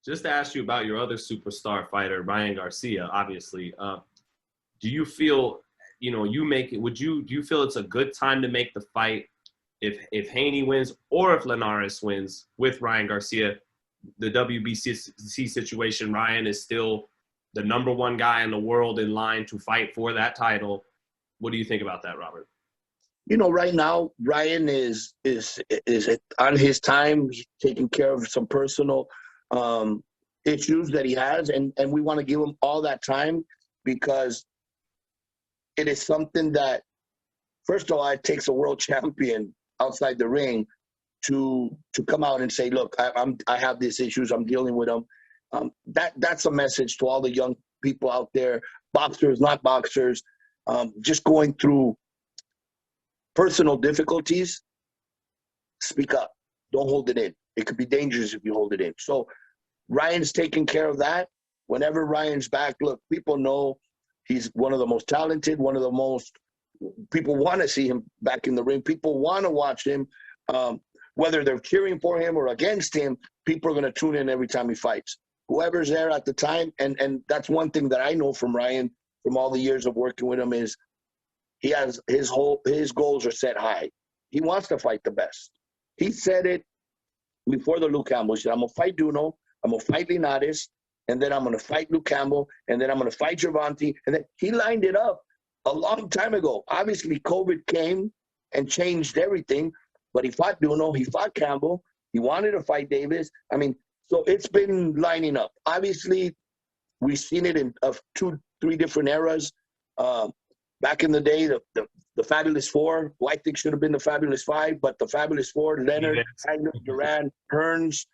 just to ask you about your other superstar fighter, Ryan Garcia, obviously. Do you feel, do you feel it's a good time to make the fight if Haney wins or if Linares wins with Ryan Garcia? The WBC situation, Ryan is still the #1 guy in the world in line to fight for that title. What do you think about that, Robert? Right now, Ryan is on his time. He's taking care of some personal issues that he has, and we want to give him all that time because it is something that, first of all, it takes a world champion outside the ring to come out and say, look, I have these issues, I'm dealing with them. That's a message to all the young people out there, boxers, not boxers, just going through personal difficulties. Speak up. Don't hold it in. It could be dangerous if you hold it in. So Ryan's taking care of that. Whenever Ryan's back, look, people know he's one of the most talented, one of the most, people want to see him back in the ring. People want to watch him. Whether they're cheering for him or against him, people are going to tune in every time he fights. Whoever's there at the time, and that's one thing that I know from Ryan, from all the years of working with him, is he has his goals are set high. He wants to fight the best. He said it before the Luke Campbell. He said, I'm going to fight Duno, I'm going to fight Linares, and then I'm going to fight Luke Campbell, and then I'm going to fight Gervonta. And then he lined it up a long time ago. Obviously, COVID came and changed everything, but he fought Duno, he fought Campbell, he wanted to fight Davis. I mean, so it's been lining up. Obviously, we've seen it in 2-3 different eras. Back in the day, the Fabulous Four, who I think should have been the Fabulous Five, but the Fabulous Four, Leonard, Duran, Hearns,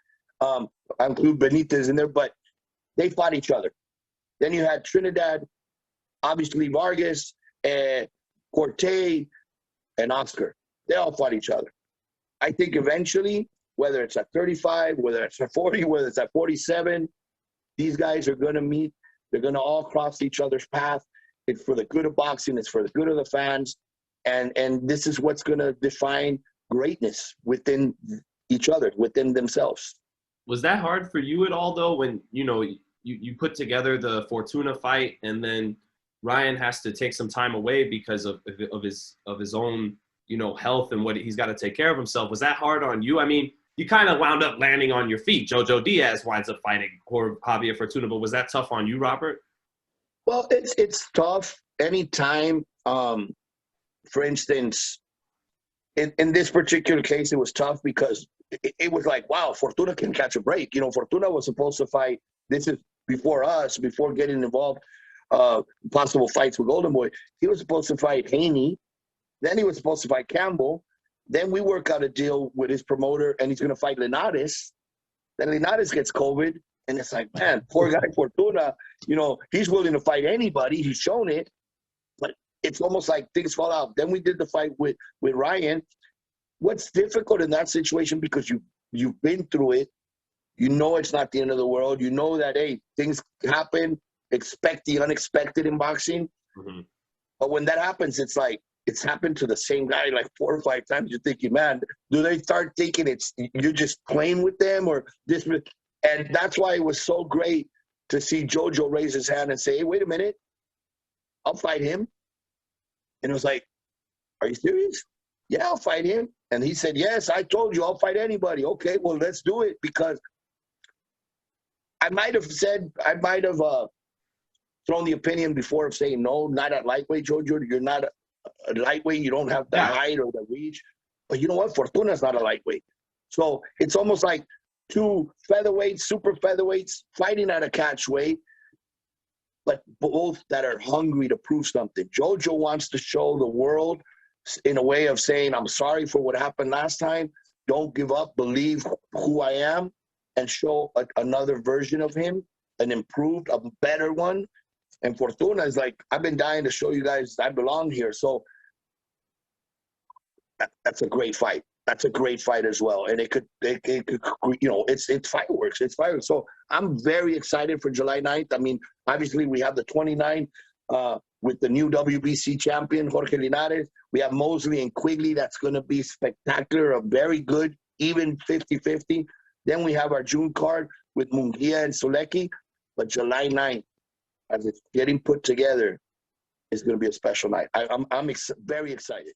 I include Benitez in there, but they fought each other. Then you had Trinidad, obviously Vargas, and Corte, and Oscar. They all fought each other. I think eventually, whether it's at 35, whether it's at 40, whether it's at 47, these guys are going to meet. They're going to all cross each other's path. It's for the good of boxing. It's for the good of the fans. And this is what's going to define greatness within each other, within themselves. Was that hard for you at all, though, when, you put together the Fortuna fight and then Ryan has to take some time away because of his own, health and what he's got to take care of himself? Was that hard on you? I mean, you kind of wound up landing on your feet. Jojo Diaz winds up fighting Javier Fortuna, but was that tough on you, Robert? Well, it's tough anytime. For instance, in this particular case, it was tough because it was like, wow, Fortuna can catch a break. Fortuna was supposed to fight. This is before us, before getting involved, possible fights with Goldenboy. He was supposed to fight Haney. Then he was supposed to fight Campbell. Then we work out a deal with his promoter, and he's going to fight Linares. Then Linares gets COVID, and it's like, man, poor guy Fortuna, he's willing to fight anybody. He's shown it. But it's almost like things fall out. Then we did the fight with Ryan. What's difficult in that situation, because you've been through it, it's not the end of the world. You know that, hey, things happen. Expect the unexpected in boxing. Mm-hmm. But when that happens, it's like, it's happened to the same guy like 4 or 5 times. You're thinking, man, do they start thinking you're just playing with them or this? And that's why it was so great to see Jojo raise his hand and say, hey, wait a minute, I'll fight him. And it was like, are you serious? Yeah, I'll fight him. And he said, yes, I told you I'll fight anybody. Okay, well, let's do it. Because I might have thrown the opinion before of saying, no, not at lightweight, Jojo. You're not a lightweight. You don't have the height or the reach. But you know what? Fortuna's not a lightweight. So it's almost like 2 featherweights, super featherweights, fighting at a catch weight, but both that are hungry to prove something. Jojo wants to show the world in a way of saying, I'm sorry for what happened last time. Don't give up. Believe who I am, and show another version of him, an improved, a better one. And Fortuna is like, I've been dying to show you guys I belong here. So that's a great fight. That's a great fight as well. And it could it's fireworks. It's fireworks. So I'm very excited for July 9th. I mean, obviously we have the 29th with the new WBC champion, Jorge Linares. We have Mosley and Quigley. That's going to be spectacular, a very good, even 50-50. Then we have our June card with Munguia and Solecki. But July 9th, as it's getting put together, is going to be a special night. I'm very excited.